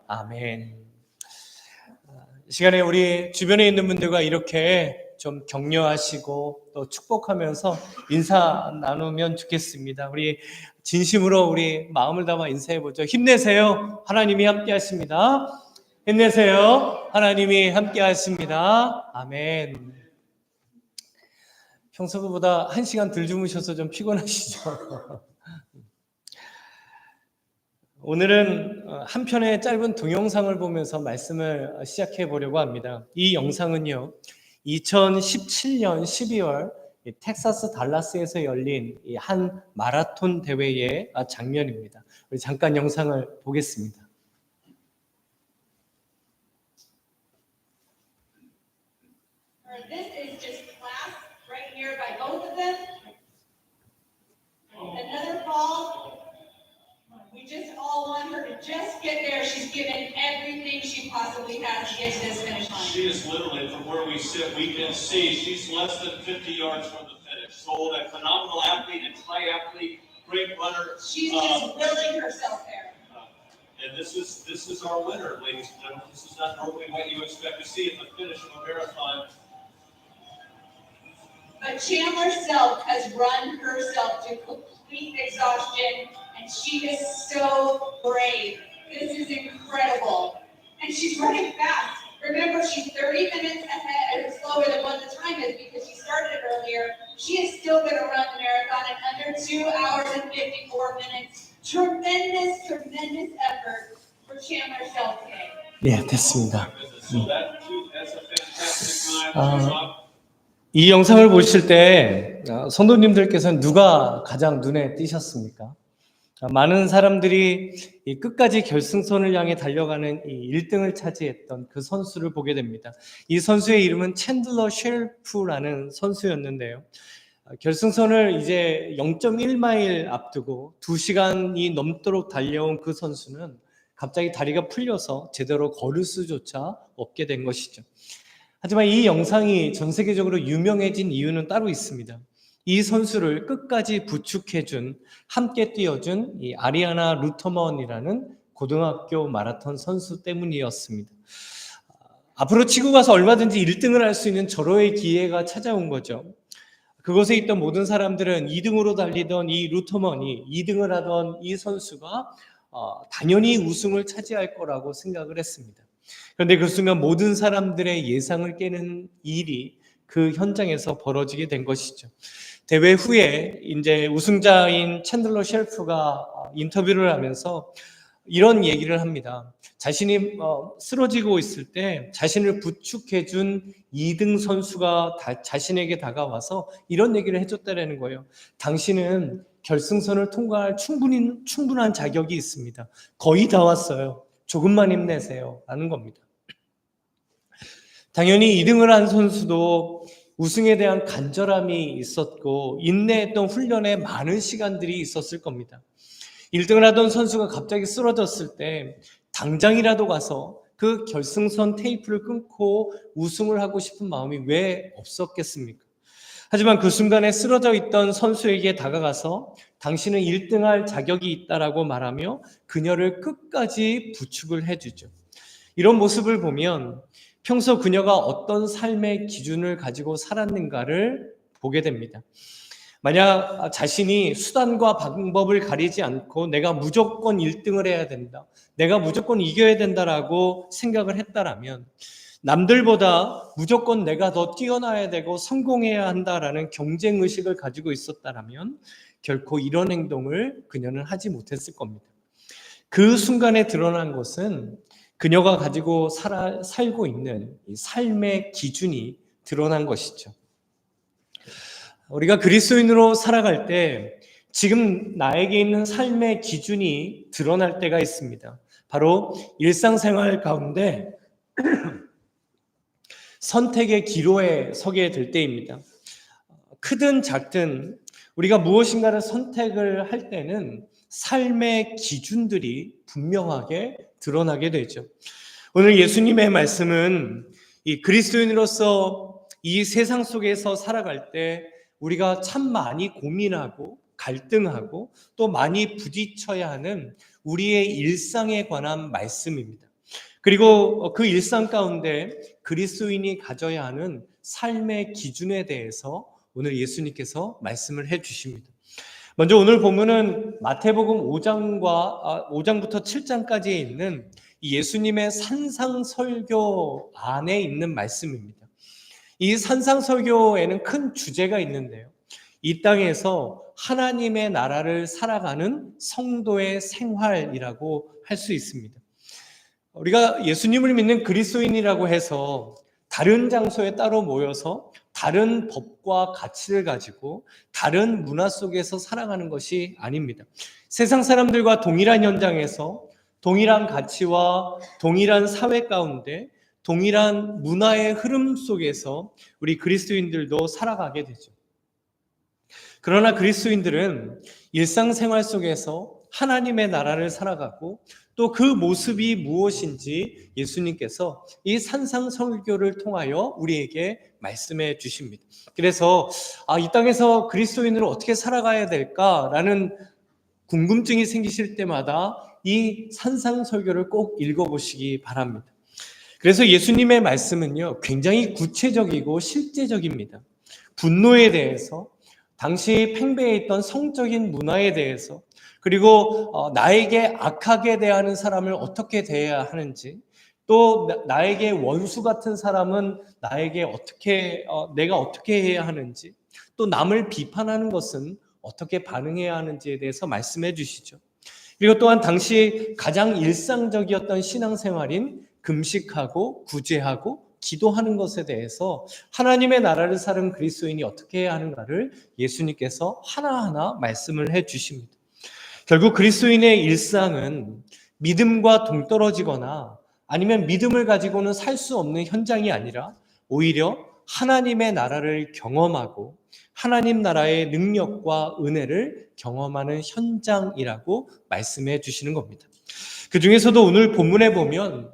아멘. 이 시간에 우리 주변에 있는 분들과 이렇게 좀 격려하시고 또 축복하면서 인사 나누면 좋겠습니다. 우리 진심으로 우리 마음을 담아 인사해보죠. 힘내세요. 하나님이 함께 하십니다. 힘내세요. 하나님이 함께 하십니다. 아멘. 평소보다 1시간 덜 주무셔서 좀 피곤하시죠? 오늘은 한 편의 짧은 동영상을 보면서 말씀을 시작해 보려고 합니다. 이 영상은요, 2017년 12월 텍사스 달라스에서 열린 한 마라톤 대회의 장면입니다. 우리 잠깐 영상을 보겠습니다. This is just class right here by both of them. Another fall. We just all want her to just get there. She's given everything she possibly has to get to this finish line. She is literally, from where we sit, we can see she's less than 50 yards from the finish. So a phenomenal athlete, a triathlete, great runner. She's just willing herself there. And this is our winner, ladies and gentlemen. This is not normally what you expect to see at the finish of a marathon. But Chandler Selk has run herself to complete exhaustion, and she is so brave. This is incredible. And she's running fast. Remember, she's 30 minutes ahead, or slower than what the time is because she started earlier. She is still going to run the marathon in under 2 hours and 54 minutes. Tremendous effort for Chandler Selk today. 네, 됐습니다. So that's a fantastic time. 이 영상을 보실 때 성도님들께서는 누가 가장 눈에 띄셨습니까? 많은 사람들이 끝까지 결승선을 향해 달려가는 이 1등을 차지했던 그 선수를 보게 됩니다. 이 선수의 이름은 챈들러 쉘프라는 선수였는데요. 결승선을 이제 0.1마일 앞두고 2시간이 넘도록 달려온 그 선수는 갑자기 다리가 풀려서 제대로 걸을 수조차 없게 된 것이죠. 하지만 이 영상이 전 세계적으로 유명해진 이유는 따로 있습니다. 이 선수를 끝까지 부축해준, 함께 뛰어준 이 아리아나 루터먼이라는 고등학교 마라톤 선수 때문이었습니다. 앞으로 치고 가서 얼마든지 1등을 할 수 있는 절호의 기회가 찾아온 거죠. 그곳에 있던 모든 사람들은 2등으로 달리던 이 루터먼이 2등을 하던 이 선수가 당연히 우승을 차지할 거라고 생각을 했습니다. 그런데 그 순간 모든 사람들의 예상을 깨는 일이 그 현장에서 벌어지게 된 것이죠. 대회 후에 이제 우승자인 챈들러 쉘프가 인터뷰를 하면서 이런 얘기를 합니다. 자신이 쓰러지고 있을 때 자신을 부축해준 2등 선수가 자신에게 다가와서 이런 얘기를 해줬다는 거예요. 당신은 결승선을 통과할 충분한 자격이 있습니다. 거의 다 왔어요. 조금만 힘내세요. 라는 겁니다. 당연히 2등을 한 선수도 우승에 대한 간절함이 있었고 인내했던 훈련에 많은 시간들이 있었을 겁니다. 1등을 하던 선수가 갑자기 쓰러졌을 때 당장이라도 가서 그 결승선 테이프를 끊고 우승을 하고 싶은 마음이 왜 없었겠습니까? 하지만 그 순간에 쓰러져 있던 선수에게 다가가서 당신은 1등할 자격이 있다라고 말하며 그녀를 끝까지 부축을 해주죠. 이런 모습을 보면 평소 그녀가 어떤 삶의 기준을 가지고 살았는가를 보게 됩니다. 만약 자신이 수단과 방법을 가리지 않고 내가 무조건 1등을 해야 된다, 내가 무조건 이겨야 된다라고 생각을 했다라면, 남들보다 무조건 내가 더 뛰어나야 되고 성공해야 한다라는 경쟁의식을 가지고 있었다라면 결코 이런 행동을 그녀는 하지 못했을 겁니다. 그 순간에 드러난 것은 그녀가 가지고 살고 있는 이 삶의 기준이 드러난 것이죠. 우리가 그리스도인으로 살아갈 때 지금 나에게 있는 삶의 기준이 드러날 때가 있습니다. 바로 일상생활 가운데 선택의 기로에 서게 될 때입니다. 크든 작든 우리가 무엇인가를 선택을 할 때는 삶의 기준들이 분명하게 드러나게 되죠. 오늘 예수님의 말씀은 이 그리스도인으로서 이 세상 속에서 살아갈 때 우리가 참 많이 고민하고 갈등하고 또 많이 부딪혀야 하는 우리의 일상에 관한 말씀입니다. 그리고 그 일상 가운데 그리스도인이 가져야 하는 삶의 기준에 대해서 오늘 예수님께서 말씀을 해 주십니다. 먼저 오늘 본문은 마태복음 5장부터 7장까지에 있는 이 예수님의 산상설교 안에 있는 말씀입니다. 이 산상설교에는 큰 주제가 있는데요. 이 땅에서 하나님의 나라를 살아가는 성도의 생활이라고 할 수 있습니다. 우리가 예수님을 믿는 그리스도인이라고 해서 다른 장소에 따로 모여서 다른 법과 가치를 가지고 다른 문화 속에서 살아가는 것이 아닙니다. 세상 사람들과 동일한 현장에서 동일한 가치와 동일한 사회 가운데 동일한 문화의 흐름 속에서 우리 그리스도인들도 살아가게 되죠. 그러나 그리스도인들은 일상생활 속에서 하나님의 나라를 살아가고 또 그 모습이 무엇인지 예수님께서 이 산상설교를 통하여 우리에게 말씀해 주십니다. 그래서 이 땅에서 그리스도인으로 어떻게 살아가야 될까라는 궁금증이 생기실 때마다 이 산상설교를 꼭 읽어보시기 바랍니다. 그래서 예수님의 말씀은요, 굉장히 구체적이고 실제적입니다. 분노에 대해서, 당시 팽배해 있던 성적인 문화에 대해서, 그리고 나에게 악하게 대하는 사람을 어떻게 대해야 하는지, 또 나에게 원수 같은 사람은 나에게 내가 어떻게 해야 하는지, 또 남을 비판하는 것은 어떻게 반응해야 하는지에 대해서 말씀해 주시죠. 그리고 또한 당시 가장 일상적이었던 신앙생활인 금식하고 구제하고 기도하는 것에 대해서 하나님의 나라를 사는 그리스도인이 어떻게 해야 하는가를 예수님께서 하나하나 말씀을 해 주십니다. 결국 그리스도인의 일상은 믿음과 동떨어지거나 아니면 믿음을 가지고는 살 수 없는 현장이 아니라 오히려 하나님의 나라를 경험하고 하나님 나라의 능력과 은혜를 경험하는 현장이라고 말씀해 주시는 겁니다. 그 중에서도 오늘 본문에 보면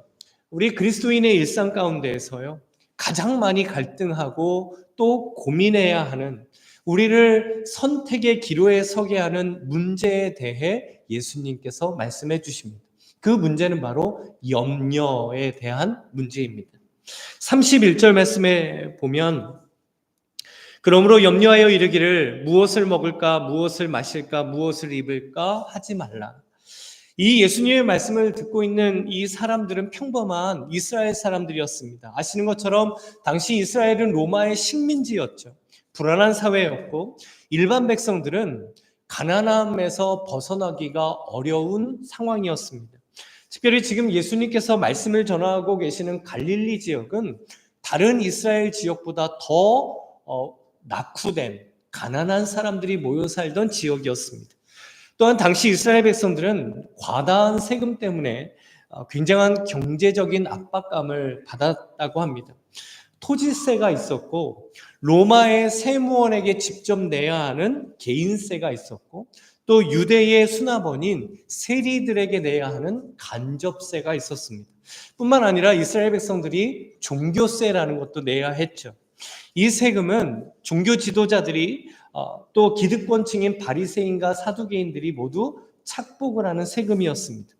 우리 그리스도인의 일상 가운데에서요, 가장 많이 갈등하고 또 고민해야 하는, 우리를 선택의 기로에 서게 하는 문제에 대해 예수님께서 말씀해 주십니다. 그 문제는 바로 염려에 대한 문제입니다. 31절 말씀에 보면, 그러므로 염려하여 이르기를 무엇을 먹을까, 무엇을 마실까, 무엇을 입을까 하지 말라. 이 예수님의 말씀을 듣고 있는 이 사람들은 평범한 이스라엘 사람들이었습니다. 아시는 것처럼 당시 이스라엘은 로마의 식민지였죠. 불안한 사회였고 일반 백성들은 가난함에서 벗어나기가 어려운 상황이었습니다. 특별히 지금 예수님께서 말씀을 전하고 계시는 갈릴리 지역은 다른 이스라엘 지역보다 더 낙후된 가난한 사람들이 모여 살던 지역이었습니다. 또한 당시 이스라엘 백성들은 과다한 세금 때문에 굉장한 경제적인 압박감을 받았다고 합니다. 토지세가 있었고 로마의 세무원에게 직접 내야 하는 개인세가 있었고 또 유대의 수납원인 세리들에게 내야 하는 간접세가 있었습니다. 뿐만 아니라 이스라엘 백성들이 종교세라는 것도 내야 했죠. 이 세금은 종교 지도자들이 또 기득권층인 바리새인과 사두개인들이 모두 착복을 하는 세금이었습니다.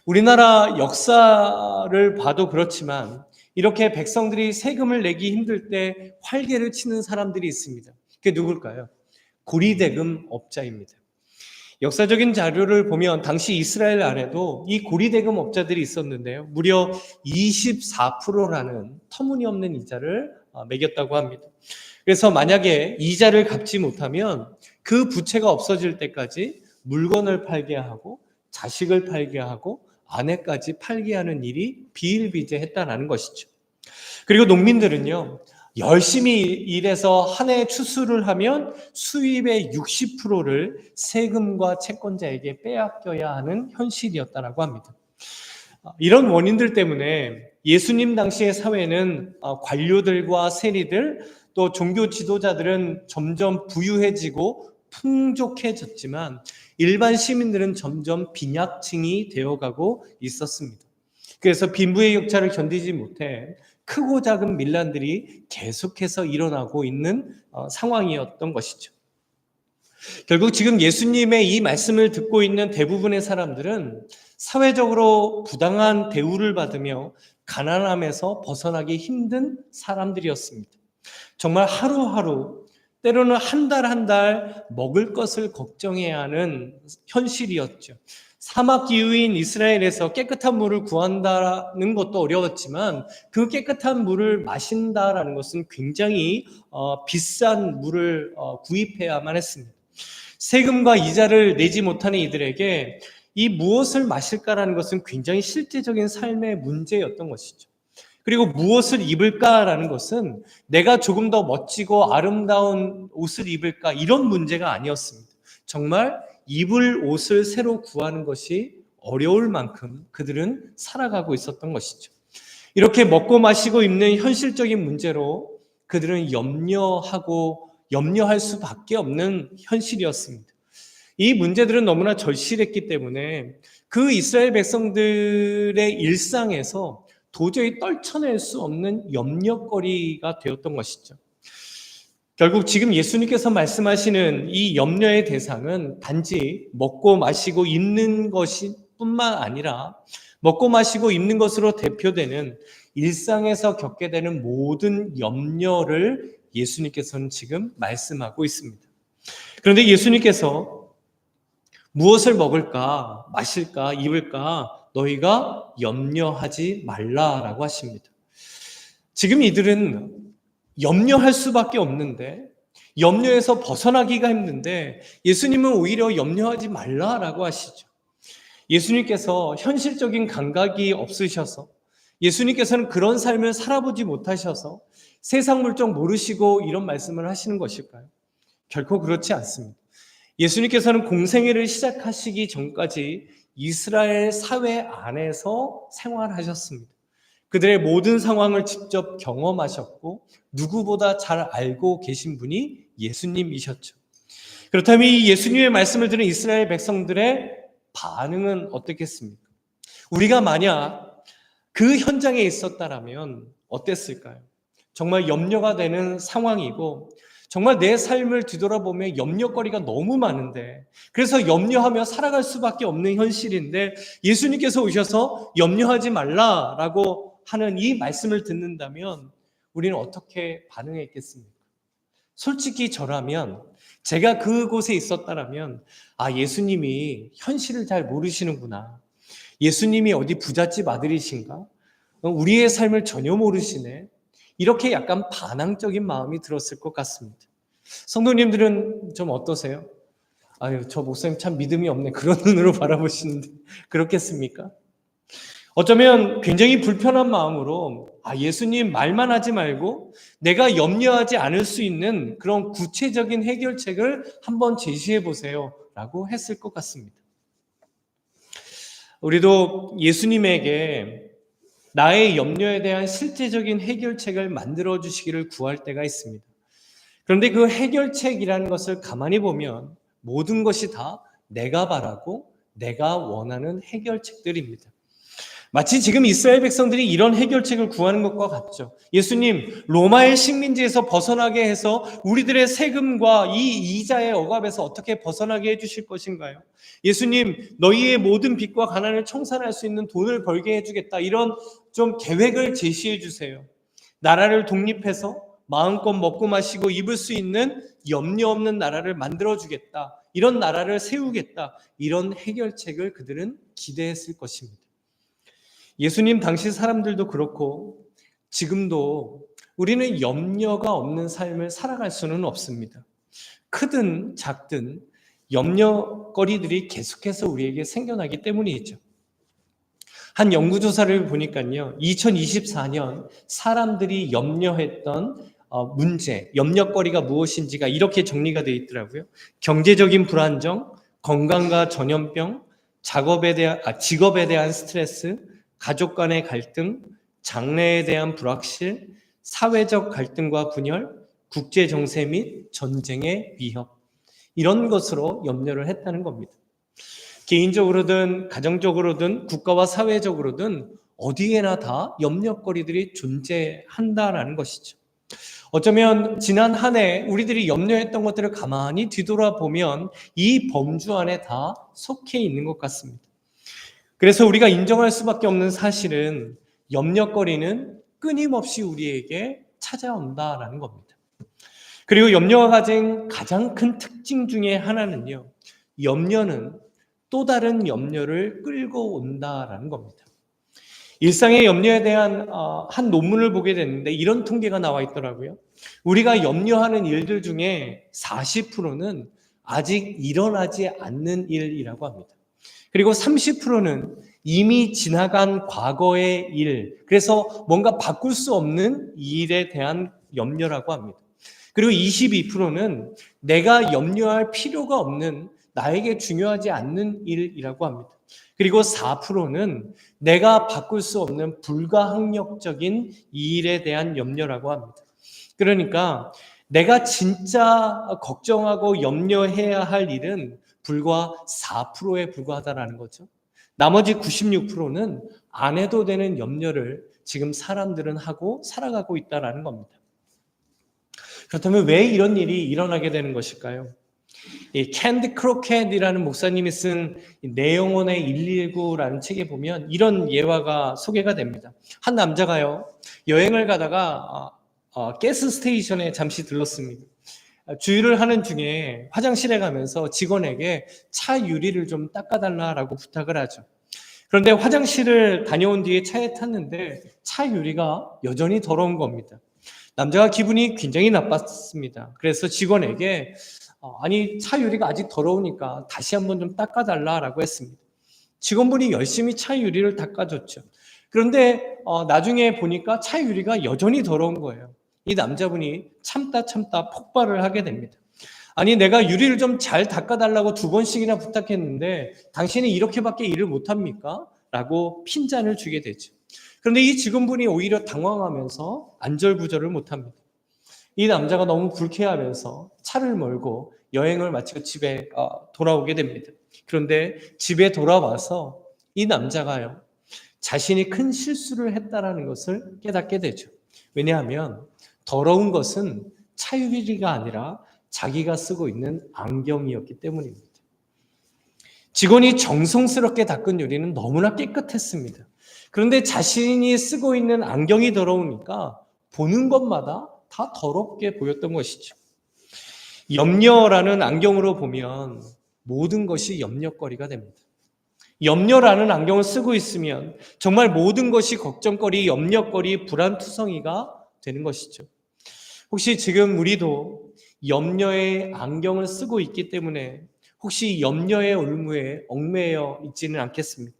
우리나라 역사를 봐도 그렇지만 이렇게 백성들이 세금을 내기 힘들 때 활개를 치는 사람들이 있습니다. 그게 누굴까요? 고리대금 업자입니다. 역사적인 자료를 보면 당시 이스라엘 안에도 이 고리대금 업자들이 있었는데요. 무려 24%라는 터무니없는 이자를 매겼다고 합니다. 그래서 만약에 이자를 갚지 못하면 그 부채가 없어질 때까지 물건을 팔게 하고 자식을 팔게 하고 아내까지 팔게 하는 일이 비일비재했다는 것이죠. 그리고 농민들은요, 열심히 일해서 한 해 추수를 하면 수입의 60%를 세금과 채권자에게 빼앗겨야 하는 현실이었다고 합니다. 이런 원인들 때문에 예수님 당시의 사회는 관료들과 세리들 또 종교 지도자들은 점점 부유해지고 풍족해졌지만 일반 시민들은 점점 빈약층이 되어가고 있었습니다. 그래서 빈부의 격차를 견디지 못해 크고 작은 밀란들이 계속해서 일어나고 있는 상황이었던 것이죠. 결국 지금 예수님의 이 말씀을 듣고 있는 대부분의 사람들은 사회적으로 부당한 대우를 받으며 가난함에서 벗어나기 힘든 사람들이었습니다. 정말 하루하루, 때로는 한 달 한 달 먹을 것을 걱정해야 하는 현실이었죠. 사막 기후인 이스라엘에서 깨끗한 물을 구한다는 것도 어려웠지만 그 깨끗한 물을 마신다라는 것은 굉장히 비싼 물을 구입해야만 했습니다. 세금과 이자를 내지 못하는 이들에게 이 무엇을 마실까라는 것은 굉장히 실제적인 삶의 문제였던 것이죠. 그리고 무엇을 입을까라는 것은 내가 조금 더 멋지고 아름다운 옷을 입을까 이런 문제가 아니었습니다. 정말 입을 옷을 새로 구하는 것이 어려울 만큼 그들은 살아가고 있었던 것이죠. 이렇게 먹고 마시고 입는 현실적인 문제로 그들은 염려할 수밖에 없는 현실이었습니다. 이 문제들은 너무나 절실했기 때문에 그 이스라엘 백성들의 일상에서 도저히 떨쳐낼 수 없는 염려거리가 되었던 것이죠. 결국 지금 예수님께서 말씀하시는 이 염려의 대상은 단지 먹고 마시고 입는 것이 뿐만 아니라 먹고 마시고 입는 것으로 대표되는 일상에서 겪게 되는 모든 염려를 예수님께서는 지금 말씀하고 있습니다. 그런데 예수님께서 무엇을 먹을까, 마실까, 입을까 너희가 염려하지 말라라고 하십니다. 지금 이들은 염려할 수밖에 없는데, 염려에서 벗어나기가 힘든데 예수님은 오히려 염려하지 말라라고 하시죠. 예수님께서 현실적인 감각이 없으셔서, 예수님께서는 그런 삶을 살아보지 못하셔서 세상 물정 모르시고 이런 말씀을 하시는 것일까요? 결코 그렇지 않습니다. 예수님께서는 공생애를 시작하시기 전까지 이스라엘 사회 안에서 생활하셨습니다. 그들의 모든 상황을 직접 경험하셨고 누구보다 잘 알고 계신 분이 예수님이셨죠. 그렇다면 이 예수님의 말씀을 들은 이스라엘 백성들의 반응은 어떻겠습니까? 우리가 만약 그 현장에 있었다라면 어땠을까요? 정말 염려가 되는 상황이고 정말 내 삶을 뒤돌아보면 염려거리가 너무 많은데, 그래서 염려하며 살아갈 수밖에 없는 현실인데 예수님께서 오셔서 염려하지 말라라고 하는 이 말씀을 듣는다면 우리는 어떻게 반응했겠습니까? 솔직히 저라면, 제가 그곳에 있었다라면 예수님이 현실을 잘 모르시는구나, 예수님이 어디 부잣집 아들이신가, 우리의 삶을 전혀 모르시네, 이렇게 약간 반항적인 마음이 들었을 것 같습니다. 성도님들은 좀 어떠세요? 저 목사님 참 믿음이 없네, 그런 눈으로 바라보시는데 그렇겠습니까? 어쩌면 굉장히 불편한 마음으로 예수님 말만 하지 말고 내가 염려하지 않을 수 있는 그런 구체적인 해결책을 한번 제시해 보세요 라고 했을 것 같습니다. 우리도 예수님에게 나의 염려에 대한 실제적인 해결책을 만들어 주시기를 구할 때가 있습니다. 그런데 그 해결책이라는 것을 가만히 보면 모든 것이 다 내가 바라고 내가 원하는 해결책들입니다. 마치 지금 이스라엘 백성들이 이런 해결책을 구하는 것과 같죠. 예수님, 로마의 식민지에서 벗어나게 해서 우리들의 세금과 이 이자의 억압에서 어떻게 벗어나게 해주실 것인가요? 예수님, 너희의 모든 빚과 가난을 청산할 수 있는 돈을 벌게 해주겠다, 이런 좀 계획을 제시해 주세요. 나라를 독립해서 마음껏 먹고 마시고 입을 수 있는 염려 없는 나라를 만들어주겠다, 이런 나라를 세우겠다, 이런 해결책을 그들은 기대했을 것입니다. 예수님 당시 사람들도 그렇고 지금도 우리는 염려가 없는 삶을 살아갈 수는 없습니다. 크든 작든 염려거리들이 계속해서 우리에게 생겨나기 때문이죠. 한 연구조사를 보니까요, 2024년 사람들이 염려했던 문제, 염려거리가 무엇인지가 이렇게 정리가 되어 있더라고요. 경제적인 불안정, 건강과 전염병, 직업에 대한 스트레스, 가족 간의 갈등, 장래에 대한 불확실, 사회적 갈등과 분열, 국제 정세 및 전쟁의 위협, 이런 것으로 염려를 했다는 겁니다. 개인적으로든 가정적으로든 국가와 사회적으로든 어디에나 다 염려거리들이 존재한다라는 것이죠. 어쩌면 지난 한 해 우리들이 염려했던 것들을 가만히 뒤돌아보면 이 범주 안에 다 속해 있는 것 같습니다. 그래서 우리가 인정할 수밖에 없는 사실은 염려거리는 끊임없이 우리에게 찾아온다라는 겁니다. 그리고 염려가 가진 가장 큰 특징 중에 하나는요, 염려는 또 다른 염려를 끌고 온다라는 겁니다. 일상의 염려에 대한 한 논문을 보게 됐는데 이런 통계가 나와 있더라고요. 우리가 염려하는 일들 중에 40%는 아직 일어나지 않는 일이라고 합니다. 그리고 30%는 이미 지나간 과거의 일, 그래서 뭔가 바꿀 수 없는 일에 대한 염려라고 합니다. 그리고 22%는 내가 염려할 필요가 없는, 나에게 중요하지 않는 일이라고 합니다. 그리고 4%는 내가 바꿀 수 없는 불가항력적인 일에 대한 염려라고 합니다. 그러니까 내가 진짜 걱정하고 염려해야 할 일은 불과 4%에 불과하다는 거죠. 나머지 96%는 안 해도 되는 염려를 지금 사람들은 하고 살아가고 있다는 겁니다. 그렇다면 왜 이런 일이 일어나게 되는 것일까요? 이 캔디 크로켓이라는 목사님이 쓴 내 영혼의 119라는 책에 보면 이런 예화가 소개가 됩니다. 한 남자가요, 여행을 가다가 가스 스테이션에 잠시 들렀습니다. 주유를 하는 중에 화장실에 가면서 직원에게 차 유리를 좀 닦아달라고 부탁을 하죠. 그런데 화장실을 다녀온 뒤에 차에 탔는데 차 유리가 여전히 더러운 겁니다. 남자가 기분이 굉장히 나빴습니다. 그래서 직원에게 아니 차 유리가 아직 더러우니까 다시 한번 좀 닦아달라고 했습니다. 직원분이 열심히 차 유리를 닦아줬죠. 그런데 나중에 보니까 차 유리가 여전히 더러운 거예요. 이 남자분이 참다 폭발을 하게 됩니다. 아니 내가 유리를 좀 잘 닦아달라고 2번씩이나 부탁했는데 당신이 이렇게밖에 일을 못합니까? 라고 핀잔을 주게 되죠. 그런데 이 직원분이 오히려 당황하면서 안절부절을 못합니다. 이 남자가 너무 불쾌하면서 차를 몰고 여행을 마치고 집에 돌아오게 됩니다. 그런데 집에 돌아와서 이 남자가요, 자신이 큰 실수를 했다라는 것을 깨닫게 되죠. 왜냐하면 더러운 것은 차유리가 아니라 자기가 쓰고 있는 안경이었기 때문입니다. 직원이 정성스럽게 닦은 유리는 너무나 깨끗했습니다. 그런데 자신이 쓰고 있는 안경이 더러우니까 보는 것마다 다 더럽게 보였던 것이죠. 염려라는 안경으로 보면 모든 것이 염려거리가 됩니다. 염려라는 안경을 쓰고 있으면 정말 모든 것이 걱정거리, 염려거리, 불안투성이가 되는 것이죠. 혹시 지금 우리도 염려의 안경을 쓰고 있기 때문에 혹시 염려의 올무에 얽매여 있지는 않겠습니까?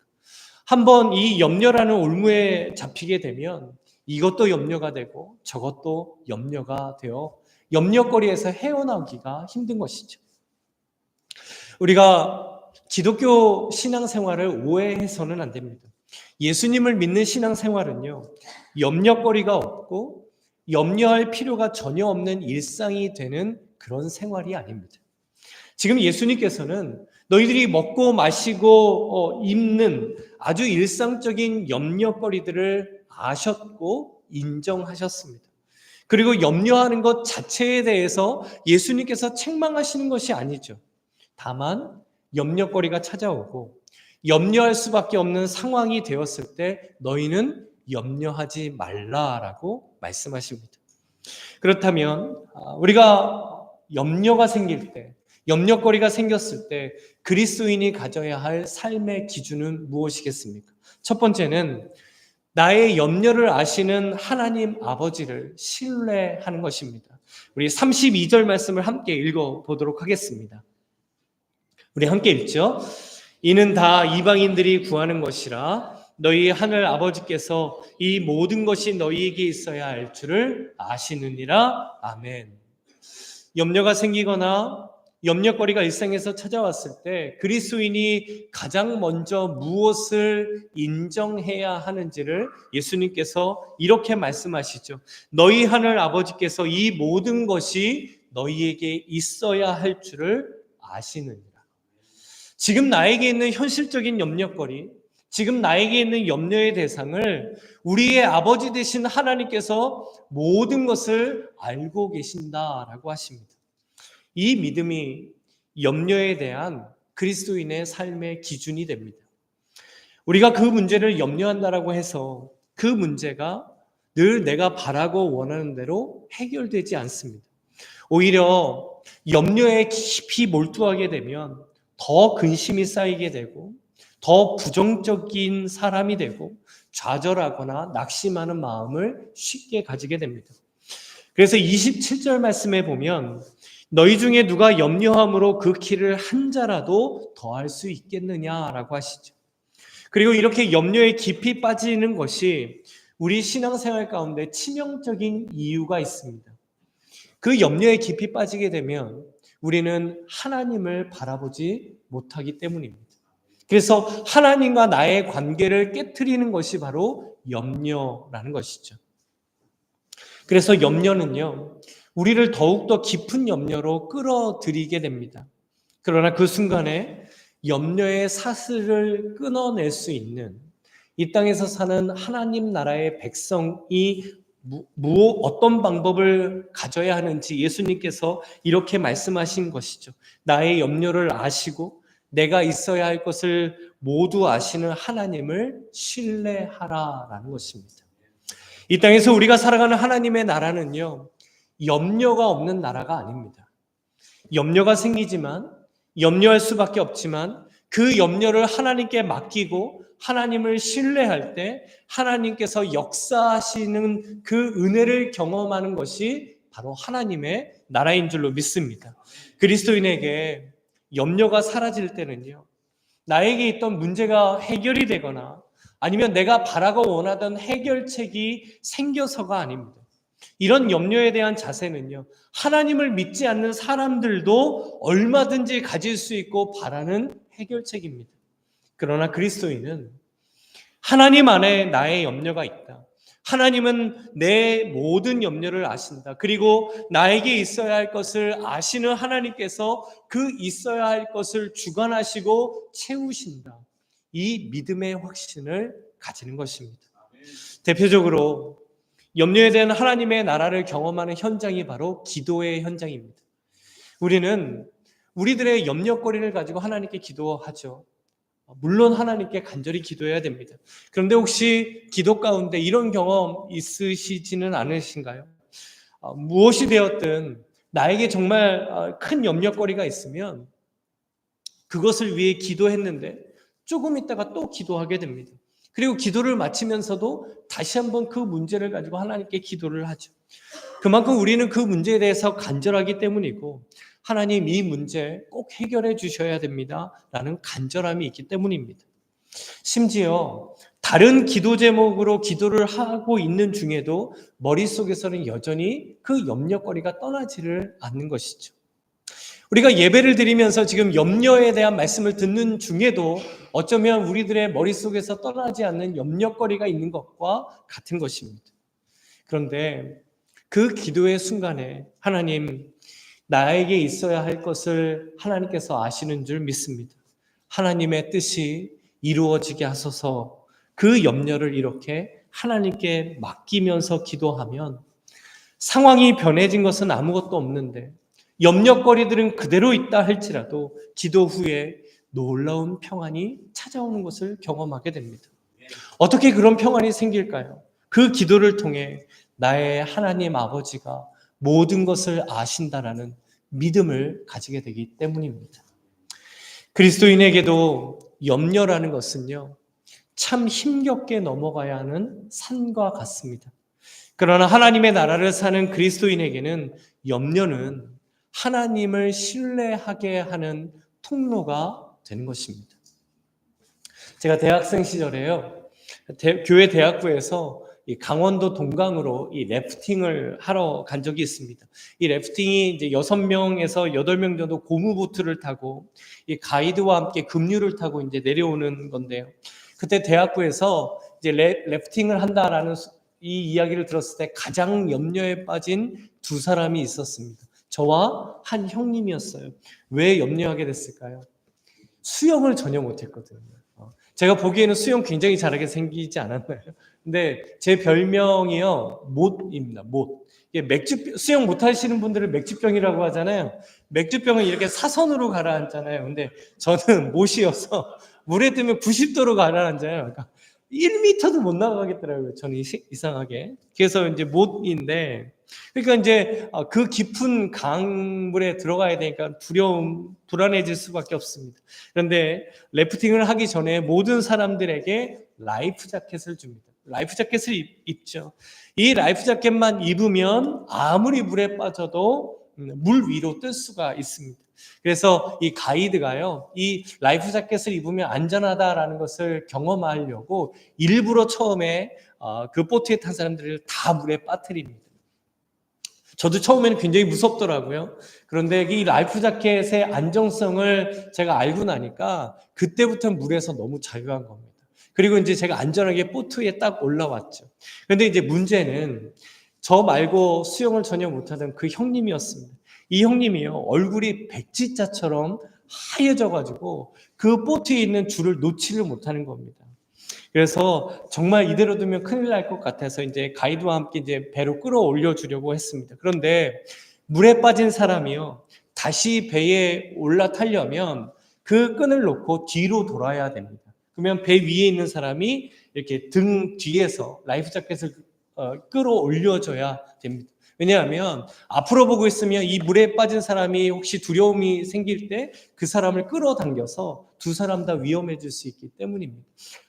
한번 이 염려라는 올무에 잡히게 되면 이것도 염려가 되고 저것도 염려가 되어 염려거리에서 헤어나오기가 힘든 것이죠. 우리가 기독교 신앙생활을 오해해서는 안 됩니다. 예수님을 믿는 신앙생활은요, 염려거리가 없고 염려할 필요가 전혀 없는 일상이 되는 그런 생활이 아닙니다. 지금 예수님께서는 너희들이 먹고 마시고 입는 아주 일상적인 염려거리들을 아셨고 인정하셨습니다. 그리고 염려하는 것 자체에 대해서 예수님께서 책망하시는 것이 아니죠. 다만 염려거리가 찾아오고 염려할 수밖에 없는 상황이 되었을 때 너희는 염려하지 말라라고 말씀하십니다. 그렇다면 우리가 염려가 생길 때, 염려거리가 생겼을 때 그리스도인이 가져야 할 삶의 기준은 무엇이겠습니까? 첫 번째는 나의 염려를 아시는 하나님 아버지를 신뢰하는 것입니다. 우리 32절 말씀을 함께 읽어보도록 하겠습니다. 우리 함께 읽죠. 이는 다 이방인들이 구하는 것이라 너희 하늘 아버지께서 이 모든 것이 너희에게 있어야 할 줄을 아시느니라. 아멘. 염려가 생기거나 염려거리가 일상에서 찾아왔을 때 그리스도인이 가장 먼저 무엇을 인정해야 하는지를 예수님께서 이렇게 말씀하시죠. 너희 하늘 아버지께서 이 모든 것이 너희에게 있어야 할 줄을 아시느니라. 지금 나에게 있는 현실적인 염려거리, 지금 나에게 있는 염려의 대상을 우리의 아버지 되신 하나님께서 모든 것을 알고 계신다라고 하십니다. 이 믿음이 염려에 대한 그리스도인의 삶의 기준이 됩니다. 우리가 그 문제를 염려한다라고 해서 그 문제가 늘 내가 바라고 원하는 대로 해결되지 않습니다. 오히려 염려에 깊이 몰두하게 되면 더 근심이 쌓이게 되고 더 부정적인 사람이 되고 좌절하거나 낙심하는 마음을 쉽게 가지게 됩니다. 그래서 27절 말씀에 보면 너희 중에 누가 염려함으로 그 키를 한 자라도 더할 수 있겠느냐라고 하시죠. 그리고 이렇게 염려에 깊이 빠지는 것이 우리 신앙생활 가운데 치명적인 이유가 있습니다. 그 염려에 깊이 빠지게 되면 우리는 하나님을 바라보지 못하기 때문입니다. 그래서 하나님과 나의 관계를 깨트리는 것이 바로 염려라는 것이죠. 그래서 염려는요, 우리를 더욱더 깊은 염려로 끌어들이게 됩니다. 그러나 그 순간에 염려의 사슬을 끊어낼 수 있는 이 땅에서 사는 하나님 나라의 백성이 어떤 방법을 가져야 하는지 예수님께서 이렇게 말씀하신 것이죠. 나의 염려를 아시고 내가 있어야 할 것을 모두 아시는 하나님을 신뢰하라라는 것입니다. 이 땅에서 우리가 살아가는 하나님의 나라는요, 염려가 없는 나라가 아닙니다. 염려가 생기지만 염려할 수밖에 없지만 그 염려를 하나님께 맡기고 하나님을 신뢰할 때 하나님께서 역사하시는 그 은혜를 경험하는 것이 바로 하나님의 나라인 줄로 믿습니다. 그리스도인에게 염려가 사라질 때는요, 나에게 있던 문제가 해결이 되거나 아니면 내가 바라고 원하던 해결책이 생겨서가 아닙니다. 이런 염려에 대한 자세는요, 하나님을 믿지 않는 사람들도 얼마든지 가질 수 있고 바라는 해결책입니다. 그러나 그리스도인은 하나님 안에 나의 염려가 있다. 하나님은 내 모든 염려를 아신다. 그리고 나에게 있어야 할 것을 아시는 하나님께서 그 있어야 할 것을 주관하시고 채우신다. 이 믿음의 확신을 가지는 것입니다. 대표적으로 염려에 대한 하나님의 나라를 경험하는 현장이 바로 기도의 현장입니다. 우리는 우리들의 염려거리를 가지고 하나님께 기도하죠. 물론 하나님께 간절히 기도해야 됩니다. 그런데 혹시 기도 가운데 이런 경험 있으시지는 않으신가요? 무엇이 되었든 나에게 정말 큰 염려거리가 있으면 그것을 위해 기도했는데 조금 있다가 또 기도하게 됩니다. 그리고 기도를 마치면서도 다시 한번 그 문제를 가지고 하나님께 기도를 하죠. 그만큼 우리는 그 문제에 대해서 간절하기 때문이고 하나님 이 문제 꼭 해결해 주셔야 됩니다 라는 간절함이 있기 때문입니다. 심지어 다른 기도 제목으로 기도를 하고 있는 중에도 머릿속에서는 여전히 그 염려거리가 떠나지를 않는 것이죠. 우리가 예배를 드리면서 지금 염려에 대한 말씀을 듣는 중에도 어쩌면 우리들의 머릿속에서 떠나지 않는 염려거리가 있는 것과 같은 것입니다. 그런데 그 기도의 순간에 하나님, 나에게 있어야 할 것을 하나님께서 아시는 줄 믿습니다. 하나님의 뜻이 이루어지게 하소서. 그 염려를 이렇게 하나님께 맡기면서 기도하면 상황이 변해진 것은 아무것도 없는데 염려거리들은 그대로 있다 할지라도 기도 후에 놀라운 평안이 찾아오는 것을 경험하게 됩니다. 어떻게 그런 평안이 생길까요? 그 기도를 통해 나의 하나님 아버지가 모든 것을 아신다라는 믿음을 가지게 되기 때문입니다. 그리스도인에게도 염려라는 것은요, 참 힘겹게 넘어가야 하는 산과 같습니다. 그러나 하나님의 나라를 사는 그리스도인에게는 염려는 하나님을 신뢰하게 하는 통로가 되는 것입니다. 제가 대학생 시절에요, 교회 대학부에서 이 강원도 동강으로 이 래프팅을 하러 간 적이 있습니다. 이 래프팅이 이제 6명에서 8명 정도 고무보트를 타고 이 가이드와 함께 급류를 타고 이제 내려오는 건데요. 그때 대학부에서 이제 래프팅을 한다라는 이 이야기를 들었을 때 가장 염려에 빠진 두 사람이 있었습니다. 저와 한 형님이었어요. 왜 염려하게 됐을까요? 수영을 전혀 못했거든요. 제가 보기에는 수영 굉장히 잘하게 생기지 않았나요? 근데 제 별명이요, 못입니다. 못. 이게 수영 못하시는 분들은 맥주병이라고 하잖아요. 맥주병은 이렇게 사선으로 가라앉잖아요. 근데 저는 못이어서 물에 뜨면 90도로 가라앉아요. 그러니까 1m도 못 나가겠더라고요. 저는 이상하게. 그래서 이제 못인데, 그러니까 이제 그 깊은 강물에 들어가야 되니까 불안해질 수밖에 없습니다. 그런데 래프팅을 하기 전에 모든 사람들에게 라이프 자켓을 줍니다. 라이프 자켓을 입죠. 이 라이프 자켓만 입으면 아무리 물에 빠져도 물 위로 뜰 수가 있습니다. 그래서 이 가이드가요, 이 라이프 자켓을 입으면 안전하다라는 것을 경험하려고 일부러 처음에 그 보트에 탄 사람들을 다 물에 빠뜨립니다. 저도 처음에는 굉장히 무섭더라고요. 그런데 이 라이프 자켓의 안정성을 제가 알고 나니까 그때부터 물에서 너무 자유한 겁니다. 그리고 이제 제가 안전하게 보트에 딱 올라왔죠. 그런데 이제 문제는 저 말고 수영을 전혀 못하던 그 형님이었습니다. 이 형님이요, 얼굴이 백지자처럼 하얘져가지고 그 보트에 있는 줄을 놓지를 못하는 겁니다. 그래서 정말 이대로 두면 큰일 날 것 같아서 이제 가이드와 함께 이제 배로 끌어올려 주려고 했습니다. 그런데 물에 빠진 사람이요, 다시 배에 올라타려면 그 끈을 놓고 뒤로 돌아야 됩니다. 그러면 배 위에 있는 사람이 이렇게 등 뒤에서 라이프 자켓을 끌어올려줘야 됩니다. 왜냐하면 앞으로 보고 있으면 이 물에 빠진 사람이 혹시 두려움이 생길 때 그 사람을 끌어당겨서 두 사람 다 위험해질 수 있기 때문입니다.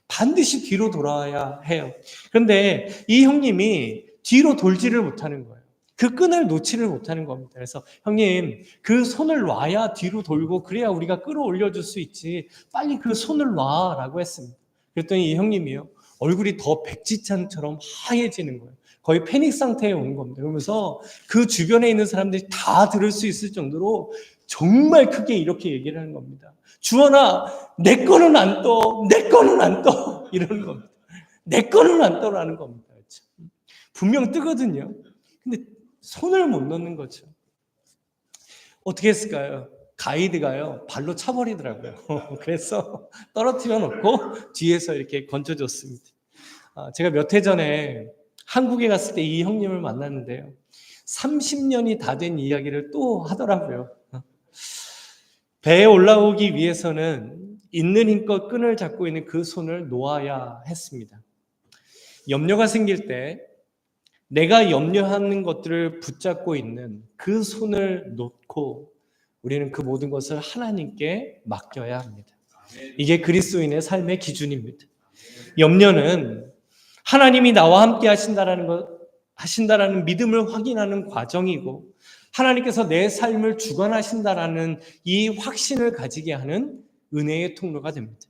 반드시 뒤로 돌아야 해요. 그런데 이 형님이 뒤로 돌지를 못하는 거예요. 그 끈을 놓지를 못하는 겁니다. 그래서 형님, 그 손을 놔야 뒤로 돌고 그래야 우리가 끌어올려줄 수 있지. 빨리 그 손을 놔라고 했습니다. 그랬더니 이 형님이요, 얼굴이 더 백지창처럼 하얘지는 거예요. 거의 패닉 상태에 온 겁니다. 그러면서 그 주변에 있는 사람들이 다 들을 수 있을 정도로 정말 크게 이렇게 얘기를 하는 겁니다. 주원아, 내 거는 안 떠, 내 거는 안 떠, 이러는 겁니다. 내 거는 안 떠라는 겁니다. 분명 뜨거든요. 근데 손을 못 넣는 거죠. 어떻게 했을까요? 가이드가요, 발로 차버리더라고요. 그래서 떨어뜨려 놓고 뒤에서 이렇게 건져줬습니다. 제가 몇 해 전에 한국에 갔을 때 이 형님을 만났는데요, 30년이 다 된 이야기를 또 하더라고요. 배에 올라오기 위해서는 있는 힘껏 끈을 잡고 있는 그 손을 놓아야 했습니다. 염려가 생길 때 내가 염려하는 것들을 붙잡고 있는 그 손을 놓고 우리는 그 모든 것을 하나님께 맡겨야 합니다. 이게 그리스도인의 삶의 기준입니다. 염려는 하나님이 나와 함께 하신다라는 믿음을 확인하는 과정이고, 하나님께서 내 삶을 주관하신다라는 이 확신을 가지게 하는 은혜의 통로가 됩니다.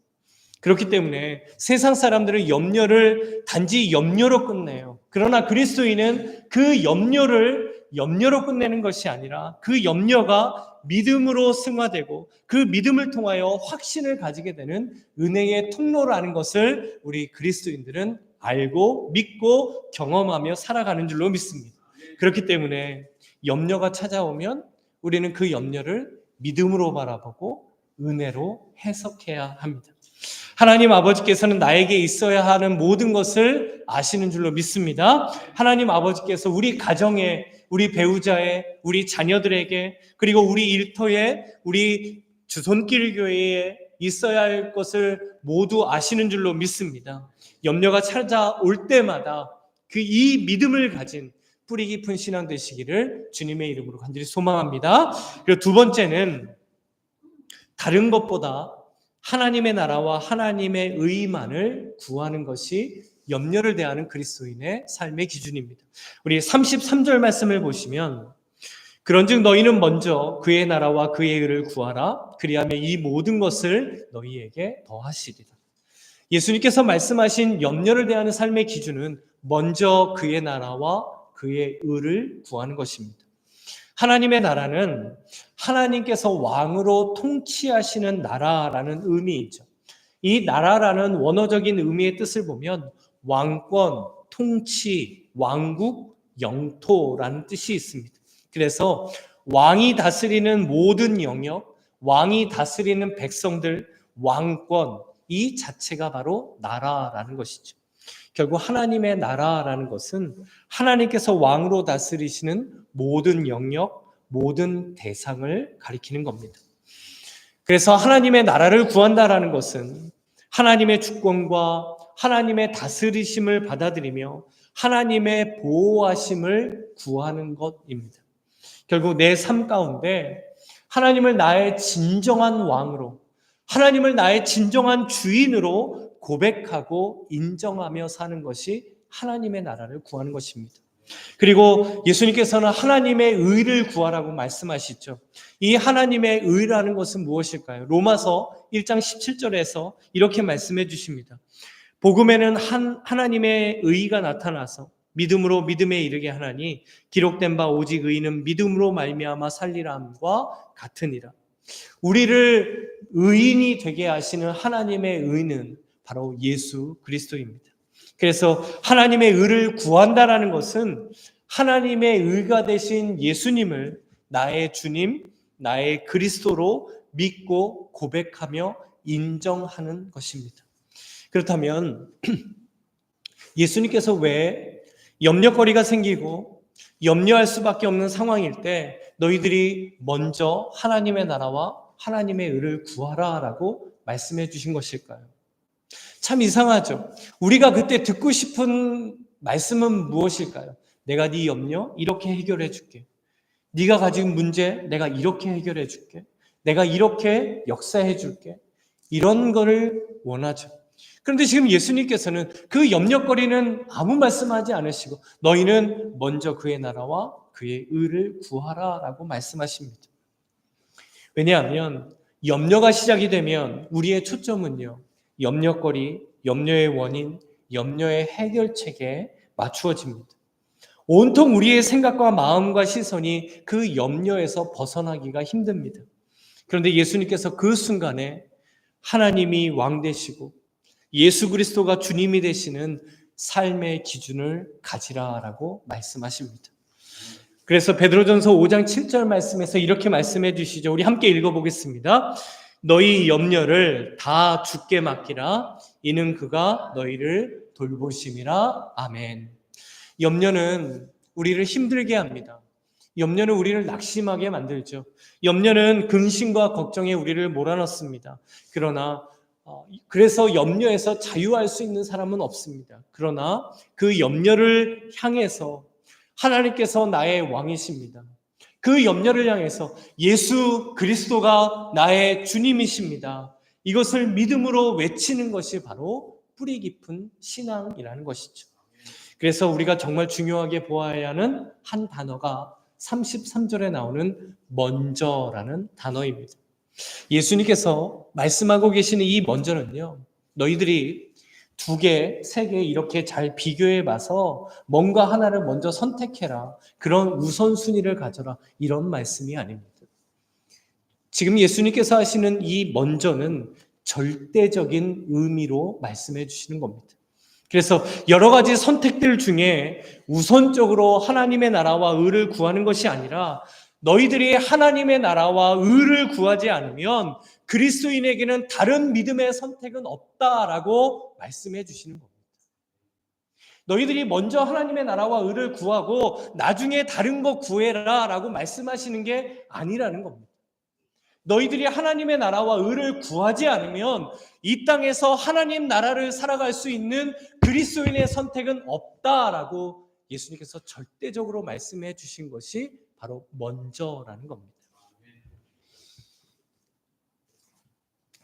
그렇기 때문에 세상 사람들은 염려를 단지 염려로 끝내요. 그러나 그리스도인은 그 염려로 끝내는 것이 아니라 그 염려가 믿음으로 승화되고 그 믿음을 통하여 확신을 가지게 되는 은혜의 통로라는 것을 우리 그리스도인들은 알고 믿고 경험하며 살아가는 줄로 믿습니다. 그렇기 때문에 염려가 찾아오면 우리는 그 염려를 믿음으로 바라보고 은혜로 해석해야 합니다. 하나님 아버지께서는 나에게 있어야 하는 모든 것을 아시는 줄로 믿습니다. 하나님 아버지께서 우리 가정에, 우리 배우자에, 우리 자녀들에게, 그리고 우리 일터에, 우리 주손길 교회에 있어야 할 것을 모두 아시는 줄로 믿습니다. 염려가 찾아올 때마다 그 이 믿음을 가진 뿌리 깊은 신앙 되시기를 주님의 이름으로 간절히 소망합니다. 그리고 두 번째는 다른 것보다 하나님의 나라와 하나님의 의만을 구하는 것이 염려를 대하는 그리스도인의 삶의 기준입니다. 우리 33절 말씀을 보시면, 그런즉 너희는 먼저 그의 나라와 그의 의를 구하라. 그리하면 이 모든 것을 너희에게 더하시리라. 예수님께서 말씀하신 염려를 대하는 삶의 기준은 먼저 그의 나라와 그의 의를 구하는 것입니다. 하나님의 나라는 하나님께서 왕으로 통치하시는 나라라는 의미이죠. 이 나라라는 원어적인 의미의 뜻을 보면 왕권, 통치, 왕국, 영토라는 뜻이 있습니다. 그래서 왕이 다스리는 모든 영역, 왕이 다스리는 백성들, 왕권, 이 자체가 바로 나라라는 것이죠. 결국 하나님의 나라라는 것은 하나님께서 왕으로 다스리시는 모든 영역, 모든 대상을 가리키는 겁니다. 그래서 하나님의 나라를 구한다라는 것은 하나님의 주권과 하나님의 다스리심을 받아들이며 하나님의 보호하심을 구하는 것입니다. 결국 내 삶 가운데 하나님을 나의 진정한 왕으로, 하나님을 나의 진정한 주인으로 고백하고 인정하며 사는 것이 하나님의 나라를 구하는 것입니다. 그리고 예수님께서는 하나님의 의를 구하라고 말씀하시죠. 이 하나님의 의라는 것은 무엇일까요? 로마서 1장 17절에서 이렇게 말씀해 주십니다. 복음에는 하나님의 의가 나타나서 믿음으로 믿음에 이르게 하나니 기록된 바 오직 의인은 믿음으로 말미암아 살리라 함과 같으니라. 우리를 의인이 되게 하시는 하나님의 의는 바로 예수 그리스도입니다. 그래서 하나님의 의를 구한다라는 것은 하나님의 의가 되신 예수님을 나의 주님, 나의 그리스도로 믿고 고백하며 인정하는 것입니다. 그렇다면 예수님께서 왜 염려거리가 생기고 염려할 수밖에 없는 상황일 때 너희들이 먼저 하나님의 나라와 하나님의 의를 구하라라고 말씀해 주신 것일까요? 참 이상하죠. 우리가 그때 듣고 싶은 말씀은 무엇일까요? 내가 네 염려 이렇게 해결해 줄게. 네가 가진 문제 내가 이렇게 해결해 줄게. 내가 이렇게 역사해 줄게. 이런 거를 원하죠. 그런데 지금 예수님께서는 그 염려거리는 아무 말씀하지 않으시고 너희는 먼저 그의 나라와 그의 의를 구하라라고 말씀하십니다. 왜냐하면 염려가 시작이 되면 우리의 초점은요. 염려거리, 염려의 원인, 염려의 해결책에 맞추어집니다. 온통 우리의 생각과 마음과 시선이 그 염려에서 벗어나기가 힘듭니다. 그런데 예수님께서 그 순간에 하나님이 왕 되시고 예수 그리스도가 주님이 되시는 삶의 기준을 가지라라고 말씀하십니다. 그래서 베드로전서 5장 7절 말씀에서 이렇게 말씀해 주시죠. 우리 함께 읽어보겠습니다. 너희 염려를 다 주께 맡기라. 이는 그가 너희를 돌보심이라. 아멘. 염려는 우리를 힘들게 합니다. 염려는 우리를 낙심하게 만들죠. 염려는 근심과 걱정에 우리를 몰아넣습니다. 그래서 염려에서 자유할 수 있는 사람은 없습니다. 그러나 그 염려를 향해서 하나님께서 나의 왕이십니다. 그 염려를 향해서 예수 그리스도가 나의 주님이십니다. 이것을 믿음으로 외치는 것이 바로 뿌리 깊은 신앙이라는 것이죠. 그래서 우리가 정말 중요하게 보아야 하는 한 단어가 33절에 나오는 먼저라는 단어입니다. 예수님께서 말씀하고 계시는 이 먼저는요, 너희들이 2개, 3개 이렇게 잘 비교해 봐서 뭔가 하나를 먼저 선택해라. 그런 우선순위를 가져라. 이런 말씀이 아닙니다. 지금 예수님께서 하시는 이 먼저는 절대적인 의미로 말씀해 주시는 겁니다. 그래서 여러 가지 선택들 중에 우선적으로 하나님의 나라와 의를 구하는 것이 아니라 너희들이 하나님의 나라와 의를 구하지 않으면 그리스도인에게는 다른 믿음의 선택은 없다라고 말씀해 주시는 겁니다. 너희들이 먼저 하나님의 나라와 의를 구하고 나중에 다른 거 구해라 라고 말씀하시는 게 아니라는 겁니다. 너희들이 하나님의 나라와 의를 구하지 않으면 이 땅에서 하나님 나라를 살아갈 수 있는 그리스도인의 선택은 없다라고 예수님께서 절대적으로 말씀해 주신 것이 바로 먼저라는 겁니다.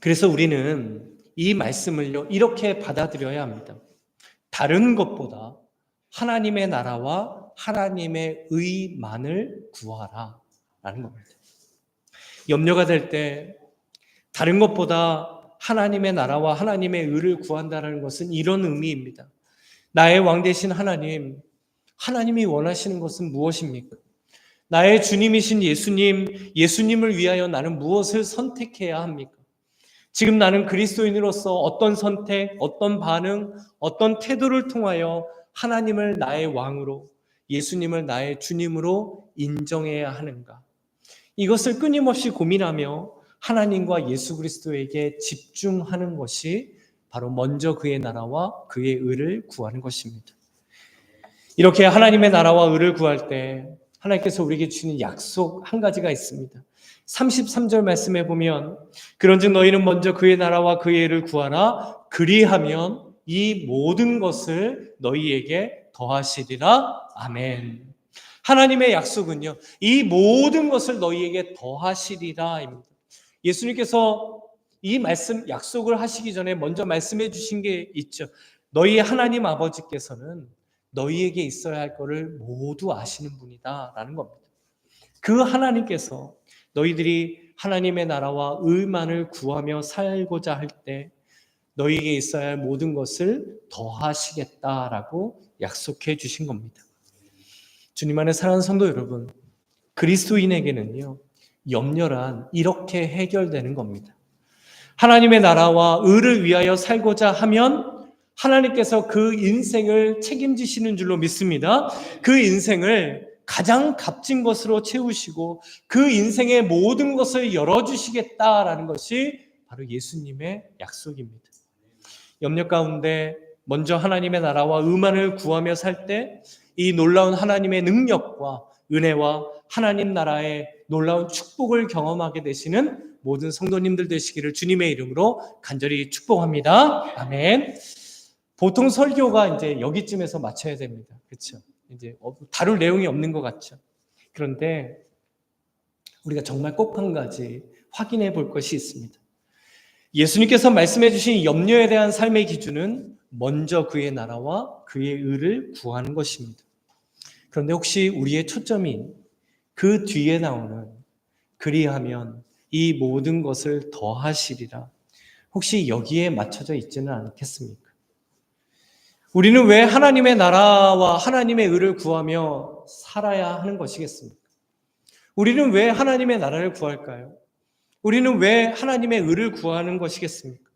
그래서 우리는 이 말씀을요, 이렇게 받아들여야 합니다. 다른 것보다 하나님의 나라와 하나님의 의만을 구하라 라는 겁니다. 염려가 될 때 다른 것보다 하나님의 나라와 하나님의 의를 구한다는 것은 이런 의미입니다. 나의 왕 되신 하나님, 하나님이 원하시는 것은 무엇입니까? 나의 주님이신 예수님을 위하여 나는 무엇을 선택해야 합니까? 지금 나는 그리스도인으로서 어떤 선택, 어떤 반응, 어떤 태도를 통하여 하나님을 나의 왕으로, 예수님을 나의 주님으로 인정해야 하는가? 이것을 끊임없이 고민하며 하나님과 예수 그리스도에게 집중하는 것이 바로 먼저 그의 나라와 그의 의를 구하는 것입니다. 이렇게 하나님의 나라와 의를 구할 때 하나님께서 우리에게 주시는 약속 한 가지가 있습니다. 33절 말씀해 보면 그런즉 너희는 먼저 그의 나라와 그의 의를 구하라. 그리하면 이 모든 것을 너희에게 더하시리라. 아멘. 하나님의 약속은요, 이 모든 것을 너희에게 더하시리라입니다. 예수님께서 이 말씀 약속을 하시기 전에 먼저 말씀해 주신 게 있죠. 너희 하나님 아버지께서는 너희에게 있어야 할 것을 모두 아시는 분이다라는 겁니다. 그 하나님께서 너희들이 하나님의 나라와 의만을 구하며 살고자 할 때 너희에게 있어야 할 모든 것을 더하시겠다라고 약속해 주신 겁니다. 주님 안에 사랑하는 성도 여러분, 그리스도인에게는요, 염려란 이렇게 해결되는 겁니다. 하나님의 나라와 의를 위하여 살고자 하면 하나님께서 그 인생을 책임지시는 줄로 믿습니다. 그 인생을 가장 값진 것으로 채우시고 그 인생의 모든 것을 열어주시겠다라는 것이 바로 예수님의 약속입니다. 염려 가운데 먼저 하나님의 나라와 의만을 구하며 살 때 이 놀라운 하나님의 능력과 은혜와 하나님 나라의 놀라운 축복을 경험하게 되시는 모든 성도님들 되시기를 주님의 이름으로 간절히 축복합니다. 아멘. 보통 설교가 이제 여기쯤에서 마쳐야 됩니다. 그렇죠? 이제 다룰 내용이 없는 것 같죠. 그런데 우리가 정말 꼭 한 가지 확인해 볼 것이 있습니다. 예수님께서 말씀해 주신 염려에 대한 삶의 기준은 먼저 그의 나라와 그의 의를 구하는 것입니다. 그런데 혹시 우리의 초점이 그 뒤에 나오는 그리하면 이 모든 것을 더하시리라, 혹시 여기에 맞춰져 있지는 않겠습니까? 우리는 왜 하나님의 나라와 하나님의 의를 구하며 살아야 하는 것이겠습니까? 우리는 왜 하나님의 나라를 구할까요? 우리는 왜 하나님의 의를 구하는 것이겠습니까?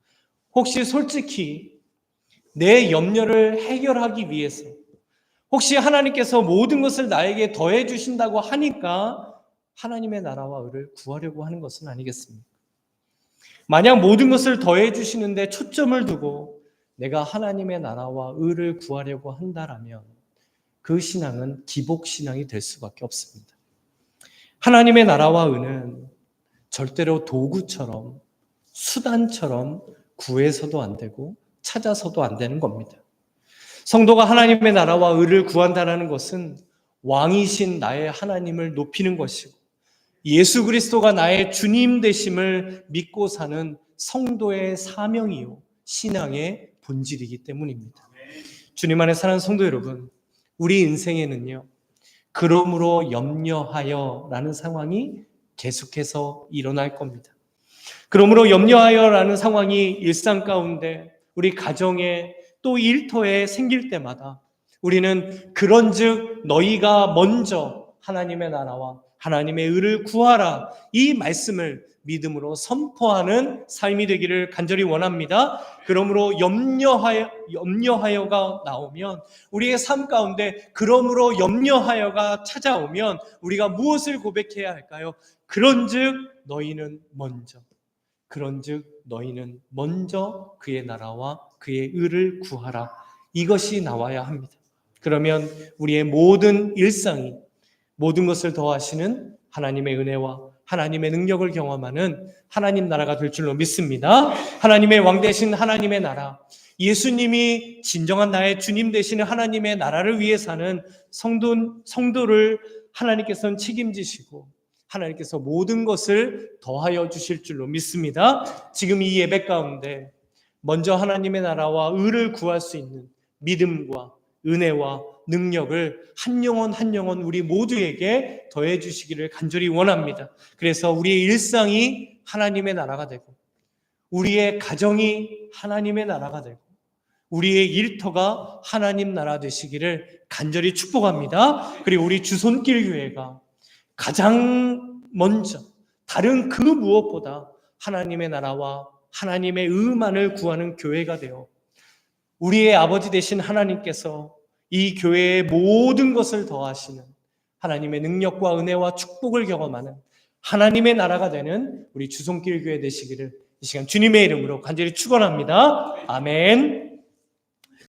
혹시 솔직히 내 염려를 해결하기 위해서, 혹시 하나님께서 모든 것을 나에게 더해 주신다고 하니까 하나님의 나라와 의를 구하려고 하는 것은 아니겠습니까? 만약 모든 것을 더해 주시는데 초점을 두고 내가 하나님의 나라와 의를 구하려고 한다라면 그 신앙은 기복신앙이 될 수밖에 없습니다. 하나님의 나라와 의는 절대로 도구처럼, 수단처럼 구해서도 안 되고 찾아서도 안 되는 겁니다. 성도가 하나님의 나라와 의를 구한다는 것은 왕이신 나의 하나님을 높이는 것이고 예수 그리스도가 나의 주님 되심을 믿고 사는 성도의 사명이요 신앙의 본질이기 때문입니다. 주님 안에 사는 성도 여러분, 우리 인생에는요, 그러므로 염려하여 라는 상황이 계속해서 일어날 겁니다. 그러므로 염려하여 라는 상황이 일상 가운데 우리 가정에 또 일터에 생길 때마다 우리는 그런즉 너희가 먼저 하나님의 나라와 하나님의 의를 구하라, 이 말씀을 믿음으로 선포하는 삶이 되기를 간절히 원합니다. 그러므로 염려하여가 나오면 우리의 삶 가운데 그러므로 염려하여가 찾아오면 우리가 무엇을 고백해야 할까요? 그런즉 너희는 먼저, 그런즉 너희는 먼저 그의 나라와 그의 의를 구하라, 이것이 나와야 합니다. 그러면 우리의 모든 일상이 모든 것을 더하시는 하나님의 은혜와 하나님의 능력을 경험하는 하나님 나라가 될 줄로 믿습니다. 하나님의 왕 되신 하나님의 나라, 예수님이 진정한 나의 주님 되시는 하나님의 나라를 위해 사는 성도를 하나님께서는 책임지시고 하나님께서 모든 것을 더하여 주실 줄로 믿습니다. 지금 이 예배 가운데 먼저 하나님의 나라와 의를 구할 수 있는 믿음과 은혜와 능력을 한 영혼 한 영혼 우리 모두에게 더해 주시기를 간절히 원합니다. 그래서 우리의 일상이 하나님의 나라가 되고 우리의 가정이 하나님의 나라가 되고 우리의 일터가 하나님 나라 되시기를 간절히 축복합니다. 그리고 우리 주손길 교회가 가장 먼저 다른 그 무엇보다 하나님의 나라와 하나님의 의만을 구하는 교회가 되어 우리의 아버지 되신 하나님께서 이 교회의 모든 것을 더하시는 하나님의 능력과 은혜와 축복을 경험하는 하나님의 나라가 되는 우리 주손길 교회 되시기를 이 시간 주님의 이름으로 간절히 축원합니다. 아멘.